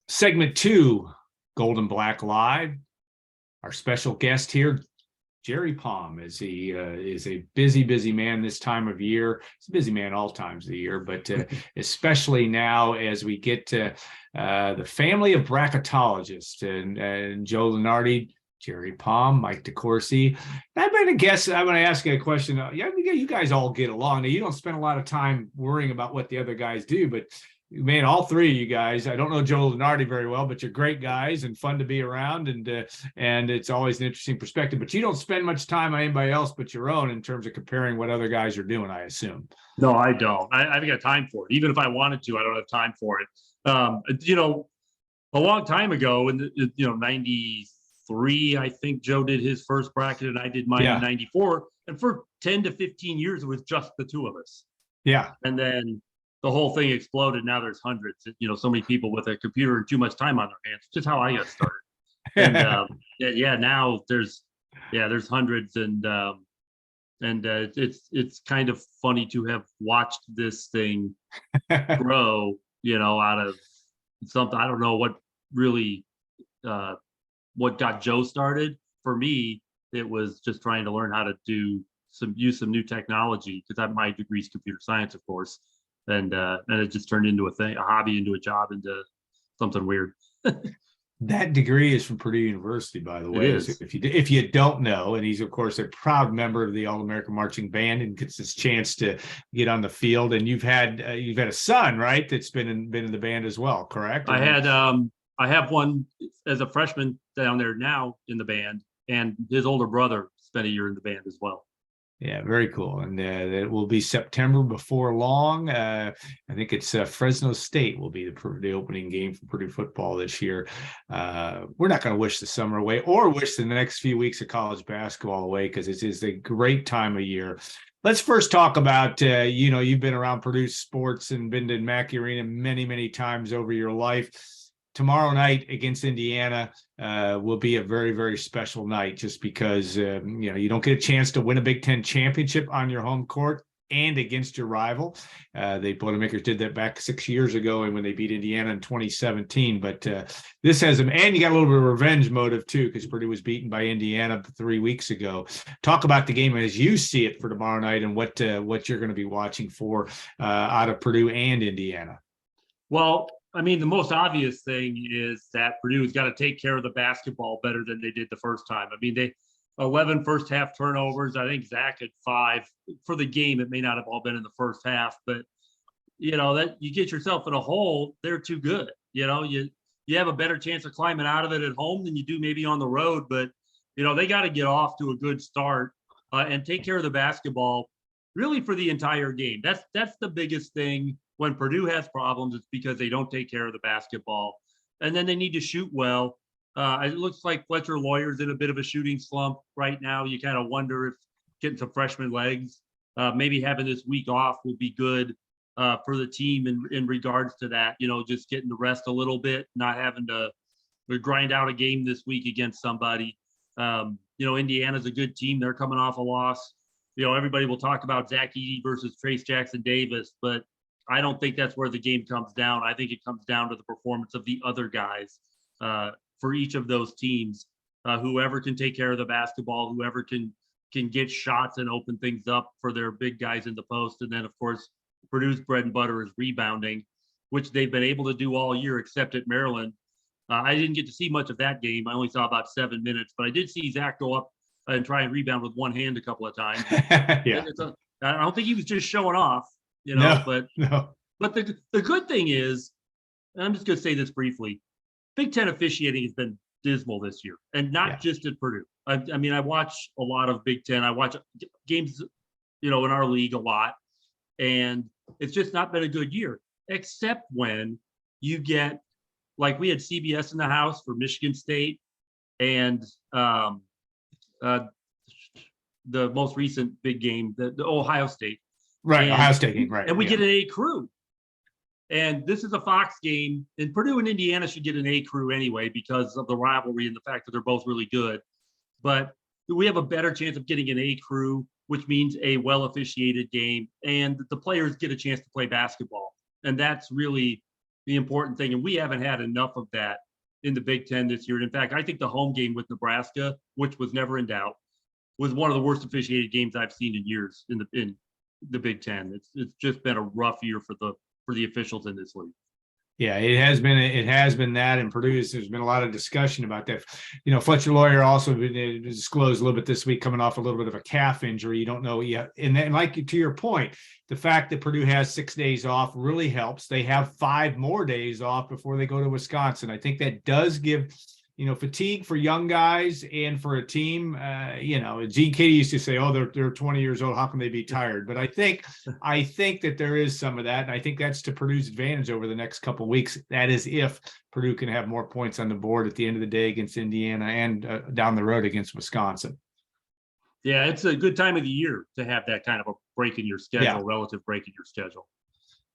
Segment 2, Gold and Black Live. Our special guest here, Jerry Palm, is a busy man this time of year. He's a busy man all times of the year, but especially now as we get to the family of bracketologists and Joe Lunardi, Jerry Palm, Mike DeCourcy. I'm going to ask you a question. Yeah, you guys all get along. Now, you don't spend a lot of time worrying about what the other guys do, but man, all three of you guys, I don't know Joe Lunardi very well, but you're great guys and fun to be around, and it's always an interesting perspective. But you don't spend much time on anybody else but your own in terms of comparing what other guys are doing, I assume. No, I don't. I haven't got time for it. Even if I wanted to, I don't have time for it. A long time ago, in 93, I think Joe did his first bracket and I did mine in 94. And for 10 to 15 years, it was just the two of us. Yeah. And then the whole thing exploded. Now there's hundreds, so many people with a computer and too much time on their hands, which is how I got started. And now there's hundreds, and it's kind of funny to have watched this thing grow, out of something. I don't know what really, what got Joe started. For me, it was just trying to learn how to use some new technology, because my degree is computer science, of course. And it just turned into a hobby, into a job, into something weird. That degree is from Purdue University, by the way. So if you don't know, and he's of course a proud member of the All-American Marching Band and gets this chance to get on the field. And you've had a son, right? That's been in the band as well, correct? I have one as a freshman down there now in the band, and his older brother spent a year in the band as well. Yeah, very cool. And it will be September before long. I think it's Fresno State will be the opening game for Purdue football this year. We're not going to wish the summer away or wish the next few weeks of college basketball away, because it is a great time of year. Let's first talk about, you've been around Purdue sports and been to Mackey Arena many times over your life. Tomorrow night against Indiana will be a very, very special night, just because, you don't get a chance to win a Big Ten championship on your home court and against your rival. The Boilermakers did that back 6 years ago, and when they beat Indiana in 2017. But this has them, and you got a little bit of revenge motive too, because Purdue was beaten by Indiana 3 weeks ago. Talk about the game as you see it for tomorrow night, and what you're going to be watching for out of Purdue and Indiana. Well, I mean, the most obvious thing is that Purdue's got to take care of the basketball better than they did the first time. I mean, 11 first half turnovers. I think Zach had 5 for the game. It may not have all been in the first half, but that you get yourself in a hole, they're too good. You have a better chance of climbing out of it at home than you do maybe on the road, but they got to get off to a good start and take care of the basketball really for the entire game. That's the biggest thing. When Purdue has problems, it's because they don't take care of the basketball, and then they need to shoot well. It looks like Fletcher Lawyer's in a bit of a shooting slump right now. You kind of wonder if getting some freshman legs, maybe having this week off will be good for the team in regards to that. Just getting to rest a little bit, not having to grind out a game this week against somebody. Indiana's a good team. They're coming off a loss. Everybody will talk about Zach Edey versus Trace Jackson Davis, but I don't think that's where the game comes down. I think it comes down to the performance of the other guys for each of those teams. Whoever can take care of the basketball, whoever can get shots and open things up for their big guys in the post. And then, of course, Purdue's bread and butter is rebounding, which they've been able to do all year except at Maryland. I didn't get to see much of that game. I only saw about 7 minutes, but I did see Zach go up and try and rebound with one hand a couple of times. Yeah. I don't think he was just showing off. But the good thing is, and I'm just going to say this briefly, Big Ten officiating has been dismal this year, and not just at Purdue. I mean, I watch a lot of Big Ten. I watch games, in our league a lot, and it's just not been a good year, except when you get, like we had CBS in the house for Michigan State and the most recent big game, the Ohio State. Right, Ohio State game, right. And we get an A crew. And this is a Fox game, and Purdue and Indiana should get an A crew anyway because of the rivalry and the fact that they're both really good. But we have a better chance of getting an A crew, which means a well-officiated game, and the players get a chance to play basketball. And that's really the important thing. And we haven't had enough of that in the Big Ten this year. And in fact, I think the home game with Nebraska, which was never in doubt, was one of the worst officiated games I've seen in years in the Big Ten. It's just been a rough year for the officials in this league. Yeah, it has been that, and Purdue, there's been a lot of discussion about that. Fletcher Lawyer also disclosed a little bit this week, coming off a little bit of a calf injury. You don't know yet. And then, like, to your point, the fact that Purdue has 6 days off really helps. They have 5 more days off before they go to Wisconsin. I think that does give fatigue for young guys and for a team. Gene Katie used to say, "Oh, they're 20 years old. How can they be tired?" But I think that there is some of that, and I think that's to Purdue's advantage over the next couple of weeks. That is, if Purdue can have more points on the board at the end of the day against Indiana and down the road against Wisconsin. Yeah, it's a good time of the year to have that kind of a break in your schedule, relative break in your schedule.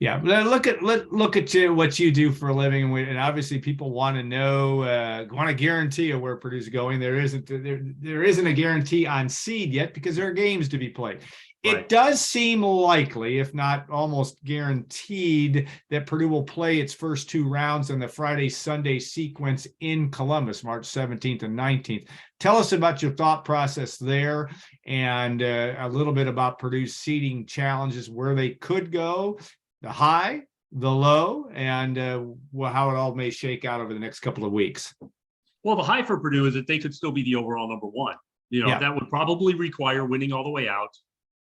Yeah, look at what you do for a living, and obviously people want to know, want to guarantee where Purdue's going. There isn't a guarantee on seed yet because there are games to be played. Right. It does seem likely, if not almost guaranteed, that Purdue will play its first 2 rounds in the Friday-Sunday sequence in Columbus, March 17th and 19th. Tell us about your thought process there, and a little bit about Purdue's seeding challenges, where they could go, the high, the low, and how it all may shake out over the next couple of weeks. Well, the high for Purdue is that they could still be the overall number 1. That would probably require winning all the way out,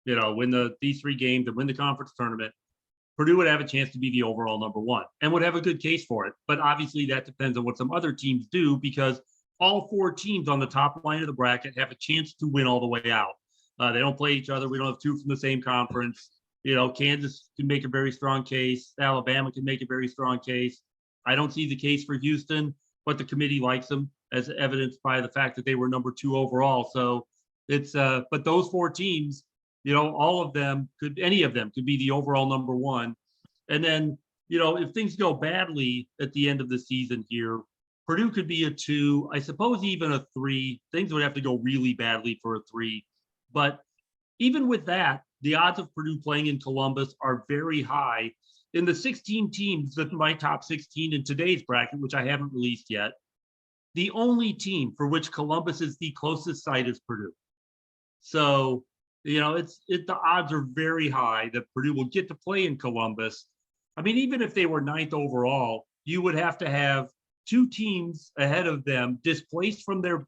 win these 3 games and win the conference tournament. Purdue would have a chance to be the overall number 1 and would have a good case for it. But obviously that depends on what some other teams do, because all 4 teams on the top line of the bracket have a chance to win all the way out. They don't play each other. We don't have 2 from the same conference. Kansas can make a very strong case. Alabama can make a very strong case. I don't see the case for Houston, but the committee likes them, as evidenced by the fact that they were number 2 overall. So it's, but those 4 teams, all of them any of them could be the overall number 1. And then, if things go badly at the end of the season here, Purdue could be a 2, I suppose even a 3. Things would have to go really badly for a 3. But even with that, the odds of Purdue playing in Columbus are very high. In the 16 teams that my top 16 in today's bracket, which I haven't released yet, the only team for which Columbus is the closest site is Purdue. So, the odds are very high that Purdue will get to play in Columbus. I mean, even if they were 9th overall, you would have to have 2 teams ahead of them displaced from their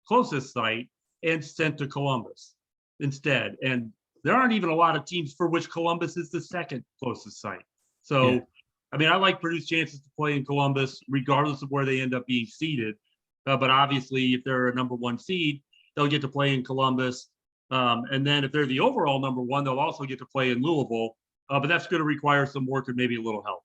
closest site and sent to Columbus instead. And there aren't even a lot of teams for which Columbus is the 2nd closest site. So, yeah. I mean, I like Purdue's chances to play in Columbus, regardless of where they end up being seeded. But obviously, if they're a number 1 seed, they'll get to play in Columbus. And then if they're the overall number 1, they'll also get to play in Louisville. But that's going to require some work and maybe a little help.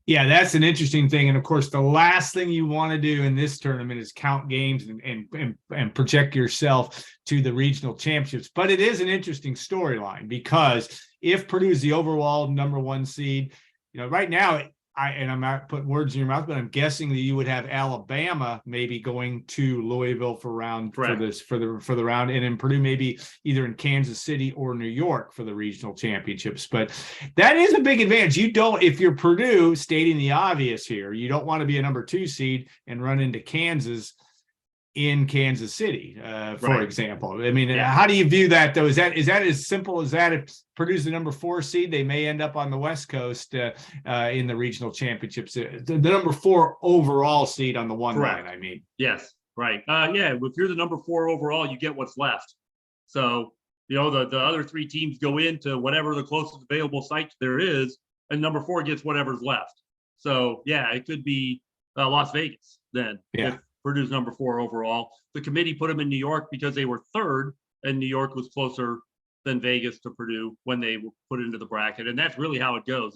Yeah, that's an interesting thing. And of course, the last thing you want to do in this tournament is count games and project yourself to the regional championships. But it is an interesting storyline, because if Purdue is the overall number 1 seed, right now, I'm not putting words in your mouth, but I'm guessing that you would have Alabama maybe going to Louisville for the round, and in Purdue maybe either in Kansas City or New York for the regional championships. But that is a big advantage. If you're Purdue, stating the obvious here, you don't want to be a number 2 seed and run into Kansas in Kansas City, for example. I mean, How do you view that, though? Is that as simple as that? If Purdue's the number 4 seed, they may end up on the West Coast in the regional championships. The number 4 overall seed on the 1 line, I mean. Yes, right. If you're the number 4 overall, you get what's left. So, the other 3 teams go into whatever the closest available site there is, and number 4 gets whatever's left. So, it could be Las Vegas then. Yeah. Purdue's number 4 overall. The committee put them in New York because they were 3rd, and New York was closer than Vegas to Purdue when they were put into the bracket. And that's really how it goes.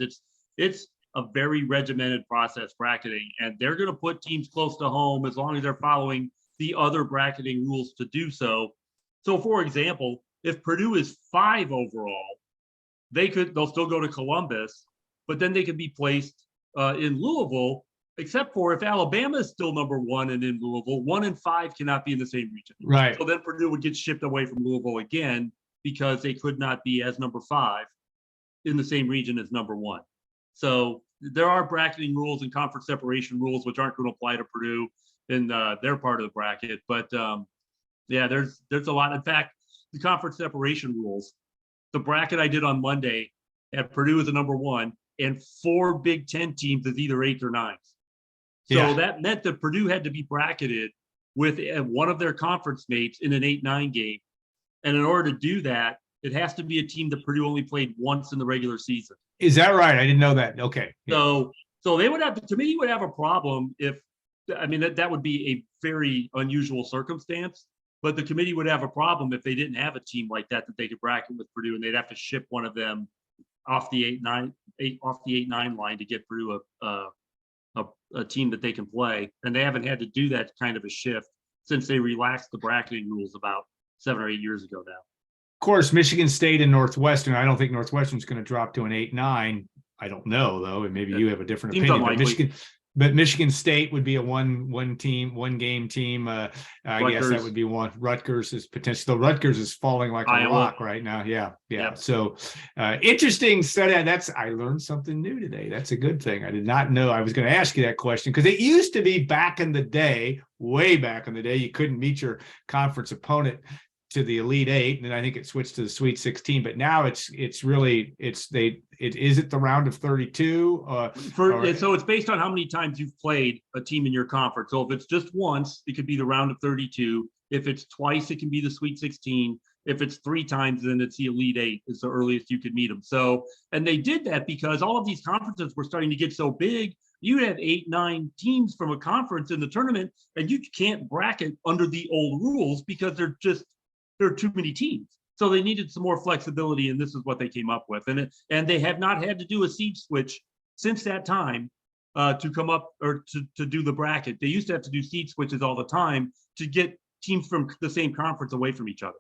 It's a very regimented process, bracketing, and they're going to put teams close to home as long as they're following the other bracketing rules to do so. So, for example, if Purdue is 5 overall, they'll still go to Columbus, but then they could be placed in Louisville, except for if Alabama is still number 1 and in Louisville, 1 and 5 cannot be in the same region. Right. So then Purdue would get shipped away from Louisville again, because they could not be as number 5 in the same region as number 1. So there are bracketing rules and conference separation rules, which aren't going to apply to Purdue in their part of the bracket. But yeah, there's a lot. In fact, the conference separation rules, the bracket I did on Monday had Purdue as a number 1 and 4 Big Ten teams as either 8s or 9s. So that meant that Purdue had to be bracketed with one of their conference mates in an 8-9 game. And in order to do that, it has to be a team that Purdue only played once in the regular season. Is that right? I didn't know that. Okay. Yeah. So they would have, the committee would have a problem if, I mean, that would be a very unusual circumstance, but the committee would have a problem if they didn't have a team like that they could bracket with Purdue, and they'd have to ship one of them off the 8-9 line to get Purdue a team that they can play. And they haven't had to do that kind of a shift since they relaxed the bracketing rules about 7 or 8 years ago now. Of course, Michigan State and Northwestern. I don't think Northwestern's going to drop to an 8-9. I don't know though, and maybe you have a different opinion. But Michigan State would be a one game team. I guess that would be one. Rutgers is potentially. Rutgers is falling like a rock right now. Yeah. So interesting study. I learned something new today. That's a good thing. I did not know. I was going to ask you that question because it used to be back in the day, way back in the day, you couldn't meet your conference opponent to the Elite Eight, and I think it switched to the Sweet 16. But now it is it the round of 32? So it's based on how many times you've played a team in your conference. So if it's just once, it could be the round of 32. If it's twice, it can be the Sweet 16. If it's 3 times, then it's the Elite Eight is the earliest you could meet them. So, and they did that because all of these conferences were starting to get so big. You have 8-9 teams from a conference in the tournament, and you can't bracket under the old rules because there are too many teams. So they needed some more flexibility, and this is what they came up with. And they have not had to do a seed switch since that time to come up or to do the bracket. They used to have to do seed switches all the time to get teams from the same conference away from each other.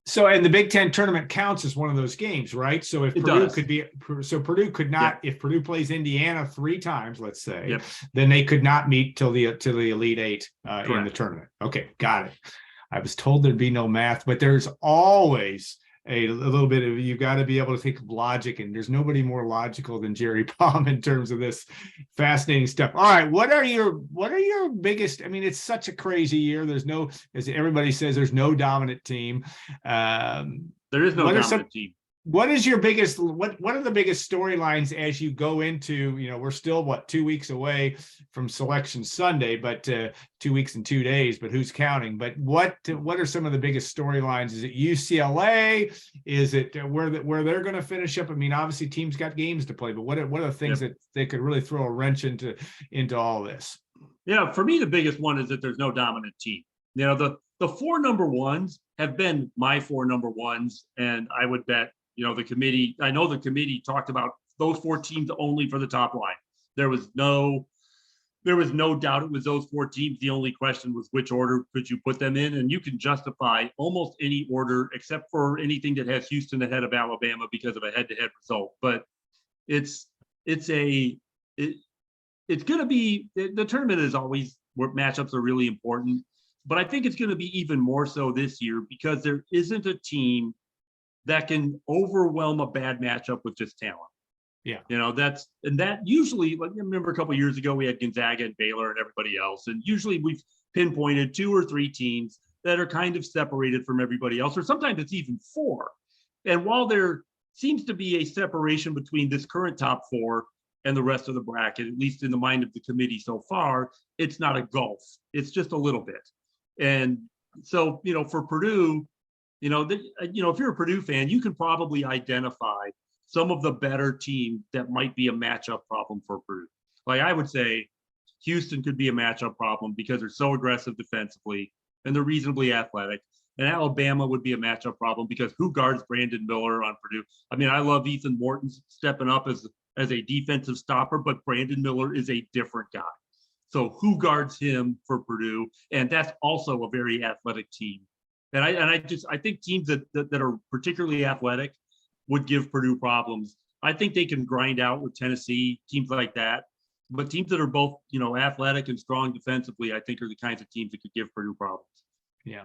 So, and the Big Ten tournament counts as one of those games, right? So if Purdue could not, if Purdue plays Indiana 3 times, let's say, then they could not meet till the Elite Eight in the tournament. Okay, got it. I was told there'd be no math, but there's always a little bit of, you got to be able to think of logic, and there's nobody more logical than Jerry Palm in terms of this fascinating stuff. All right, what are your biggest, I mean, it's such a crazy year. There's no, as everybody says, there's no dominant team. There is no dominant team. What is your biggest, what are the biggest storylines as you go into, we're still 2 weeks away from Selection Sunday, but 2 weeks and 2 days, but who's counting? But what are some of the biggest storylines? Is it UCLA? Is it where they're going to finish up? I mean, obviously teams got games to play, but what are the things that they could really throw a wrench into all this? Yeah, for me, the biggest one is that there's no dominant team. The 4 number 1s have been my 4 number 1s, and I would bet, the committee talked about those 4 teams only for the top line. There was no doubt it was those 4 teams. The only question was which order could you put them in, and you can justify almost any order except for anything that has Houston ahead of Alabama because of a head-to-head result. But it's going to be, the tournament is always where matchups are really important, but I think it's going to be even more so this year because there isn't a team that can overwhelm a bad matchup with just talent. Yeah. That usually, like, I remember a couple of years ago, we had Gonzaga and Baylor and everybody else. And usually we've pinpointed 2 or 3 teams that are kind of separated from everybody else, or sometimes it's even 4. And while there seems to be a separation between this current top 4 and the rest of the bracket, at least in the mind of the committee so far, it's not a gulf. It's just a little bit. And so, for Purdue, if you're a Purdue fan, you can probably identify some of the better teams that might be a matchup problem for Purdue. Like I would say Houston could be a matchup problem because they're so aggressive defensively and they're reasonably athletic. And Alabama would be a matchup problem because who guards Brandon Miller on Purdue? I mean, I love Ethan Morton stepping up as a defensive stopper, but Brandon Miller is a different guy. So who guards him for Purdue? And that's also a very athletic team. And I think teams that are particularly athletic would give Purdue problems. I think they can grind out with Tennessee, teams like that. But teams that are both, athletic and strong defensively, I think are the kinds of teams that could give Purdue problems. Yeah,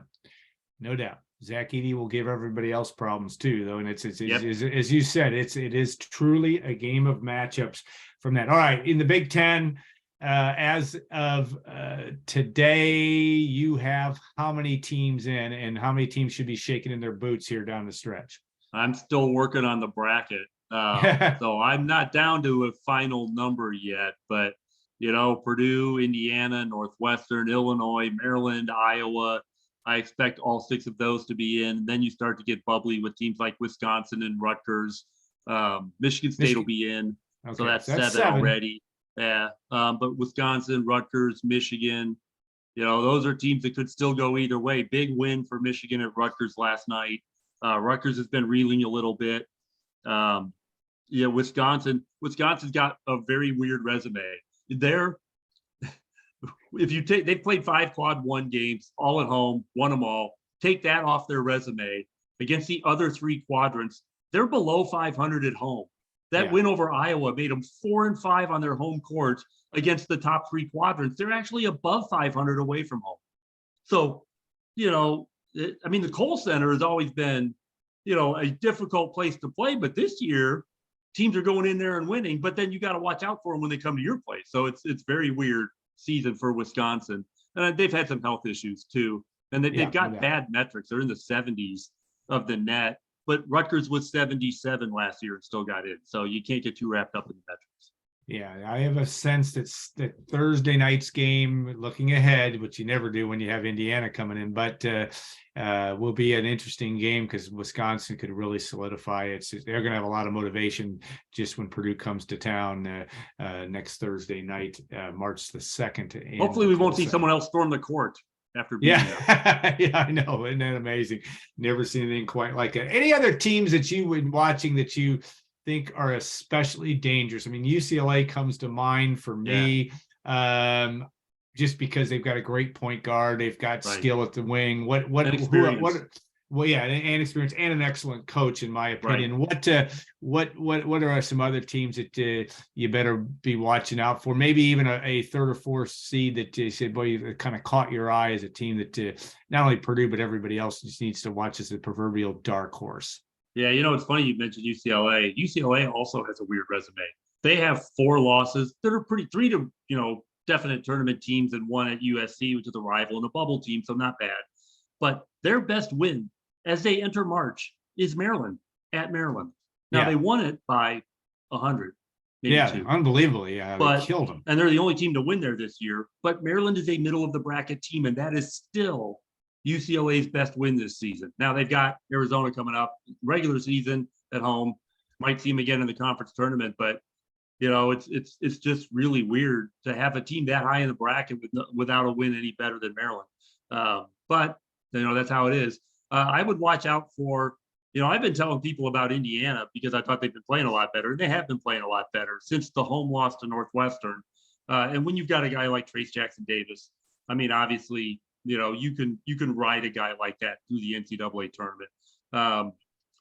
no doubt. Zach Edey will give everybody else problems too, though. And it's Yep. as you said, it is truly a game of matchups from that. All right, in the Big Ten, as of today, you have how many teams in, and how many teams should be shaking in their boots here down the stretch? I'm still working on the bracket. So I'm not down to a final number yet, but Purdue, Indiana, Northwestern, Illinois, Maryland, Iowa. I expect all 6 of those to be in. Then you start to get bubbly with teams like Wisconsin and Rutgers. Michigan State will be in. Okay, so that's 7 already. Yeah. But Wisconsin, Rutgers, Michigan, those are teams that could still go either way. Big win for Michigan at Rutgers last night. Rutgers has been reeling a little bit. Wisconsin's got a very weird resume. They've played 5 quad 1 games, all at home, won them all. Take that off their resume against the other 3 quadrants. They're below 500 at home. That win over Iowa made them 4-5 on their home court against the top 3 quadrants. They're actually above 500 away from home. So, the Kohl Center has always been, a difficult place to play, but this year teams are going in there and winning, but then you got to watch out for them when they come to your place. So it's very weird season for Wisconsin. And they've had some health issues too. And they've got bad metrics. They're in the 70s of the net, but Rutgers was 77 last year and still got in. So you can't get too wrapped up in the metrics. Yeah, I have a sense that Thursday night's game, looking ahead, which you never do when you have Indiana coming in, but will be an interesting game because Wisconsin could really solidify it. They're going to have a lot of motivation just when Purdue comes to town next Thursday night, March the 2nd. Hopefully we won't see someone else storm the court after beating yeah, I know. Isn't that amazing? Never seen anything quite like it. Any other teams that you were watching that you think are especially dangerous? I mean, UCLA comes to mind for me, just because they've got a great point guard, they've got skill at the wing. And experience, and an excellent coach, in my opinion. Right. What are some other teams that you better be watching out for? Maybe even a 3rd or 4th seed that you said, boy, it kind of caught your eye as a team that not only Purdue but everybody else just needs to watch as a proverbial dark horse. Yeah, it's funny you mentioned UCLA. UCLA also has a weird resume. They have 4 losses that are 3 to, definite tournament teams, and 1 at USC, which is a rival and a bubble team, so not bad. But their best win as they enter March is Maryland, at Maryland. Now they won it by 100. Maybe 2. Unbelievably. Yeah, they killed them. And they're the only team to win there this year. But Maryland is a middle of the bracket team, and that is still UCLA's best win this season. Now they've got Arizona coming up, regular season at home. Might see them again in the conference tournament, but it's just really weird to have a team that high in the bracket without a win any better than Maryland. But that's how it is. I would watch out for. I've been telling people about Indiana because I thought they've been playing a lot better, and they have been playing a lot better since the home loss to Northwestern. And when you've got a guy like Trace Jackson Davis, I mean, obviously, you can ride a guy like that through the NCAA tournament.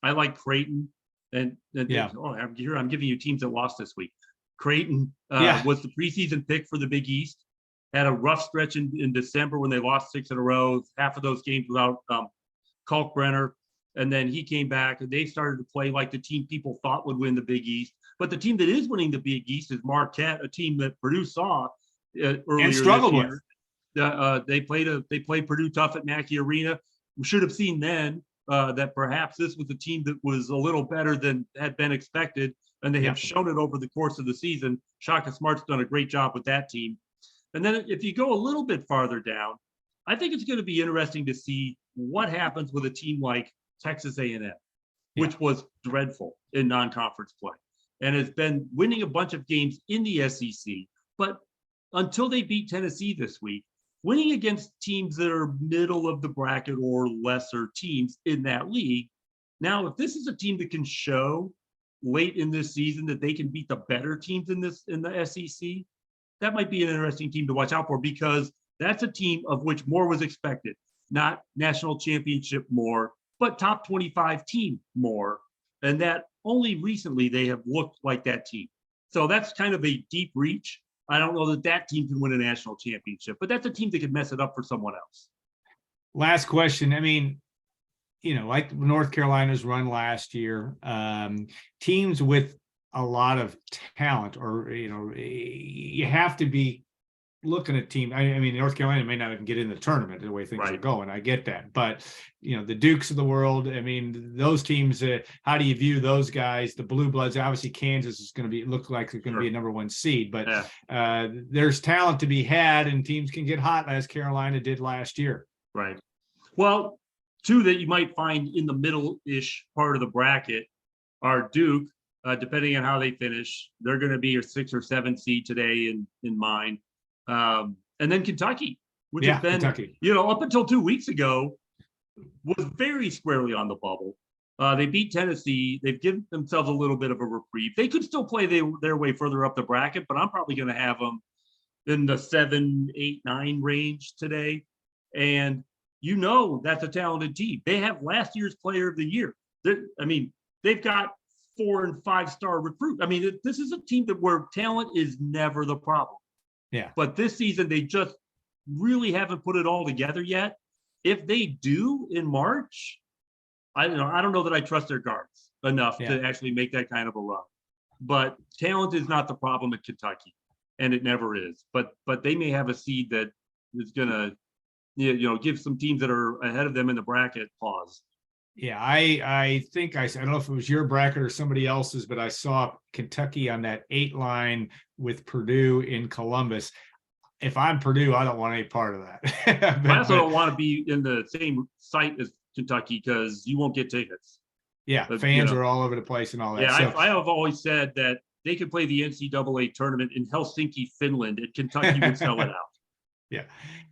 I like Creighton, and I'm giving you teams that lost this week. Creighton was the preseason pick for the Big East. Had a rough stretch in December when they lost 6 in a row. Half of those games without Kalkbrenner, and then he came back and they started to play like the team people thought would win the Big East. But the team that is winning the Big East is Marquette, a team that Purdue saw earlier and struggled this year. They played Purdue tough at Mackey Arena. We should have seen then that perhaps this was a team that was a little better than had been expected, and they have shown it over the course of the season. Shaka Smart's done a great job with that team. And then if you go a little bit farther down, I think it's going to be interesting to see what happens with a team like Texas A&M, which was dreadful in non-conference play and has been winning a bunch of games in the SEC. But until they beat Tennessee this week, winning against teams that are middle of the bracket or lesser teams in that league. Now, if this is a team that can show late in this season that they can beat the better teams in the SEC, that might be an interesting team to watch out for, because that's a team of which more was expected, not national championship more, but top 25 team more. And that only recently they have looked like that team. So that's kind of a deep reach. I don't know that team can win a national championship, but that's a team that could mess it up for someone else. Last question. I mean, like North Carolina's run last year, teams with a lot of talent, or, you have to be looking at team. I mean, North Carolina may not even get in the tournament the way things are Right. going. I get that. But, the Dukes of the world, I mean, those teams, how do you view those guys? The Blue Bloods, obviously Kansas is going to look like it's going to be a number one seed, but there's talent to be had, and teams can get hot as Carolina did last year. Right. Well, two that you might find in the middle-ish part of the bracket are Duke, depending on how they finish. They're going to be a 6 or 7 seed today in mine. And then Kentucky, which has been, Kentucky, up until 2 weeks ago, was very squarely on the bubble. They beat Tennessee. They've given themselves a little bit of a reprieve. They could still play their way further up the bracket, but I'm probably going to have them in the 7, 8, 9 range today. And that's a talented team. They have last year's player of the year. They've got 4 and 5 star recruit. I mean, this is a team where talent is never the problem. Yeah. But this season, they just really haven't put it all together yet. If they do in March, I don't know that I trust their guards enough to actually make that kind of a run. But talent is not the problem at Kentucky, and it never is. But they may have a seed that is going to, give some teams that are ahead of them in the bracket pause. Yeah, I think I don't know if it was your bracket or somebody else's, but I saw Kentucky on that 8 line with Purdue in Columbus. If I'm Purdue, I don't want any part of that. I also don't want to be in the same site as Kentucky because you won't get tickets. Yeah, but, fans are all over the place and all that. Yeah, I have always said that they could play the NCAA tournament in Helsinki, Finland, and Kentucky would sell it out. Yeah.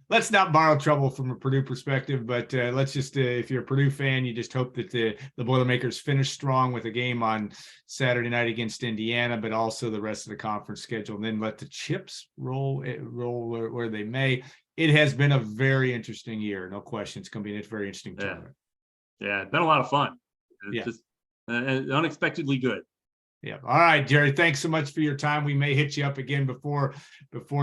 Let's not borrow trouble from a Purdue perspective, but let's just, if you're a Purdue fan, you just hope that the Boilermakers finish strong with a game on Saturday night against Indiana, but also the rest of the conference schedule, and then let the chips roll where they may. It has been a very interesting year. No question. It's going to be a very interesting tournament. Yeah. It's been a lot of fun. Just unexpectedly good. Yeah. All right, Jerry. Thanks so much for your time. We may hit you up again before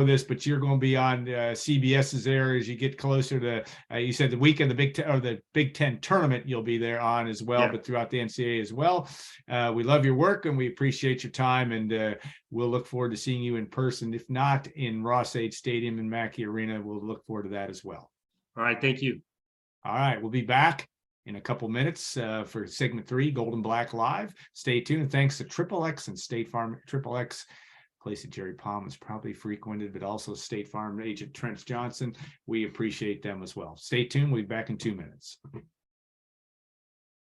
this, but you're going to be on CBS's air as you get closer to. You said the weekend, the Big Ten tournament, you'll be there on as well, but throughout the NCAA as well. We love your work and we appreciate your time, and we'll look forward to seeing you in person. If not in Ross-Ade Stadium and Mackey Arena, we'll look forward to that as well. All right. Thank you. All right. We'll be back in a couple minutes for segment 3, Gold and Black Live. Stay tuned. Thanks to Triple X and State Farm. Triple X, place that Jerry Palm has probably frequented, but also State Farm agent Trent Johnson. We appreciate them as well. Stay tuned. We'll be back in 2 minutes.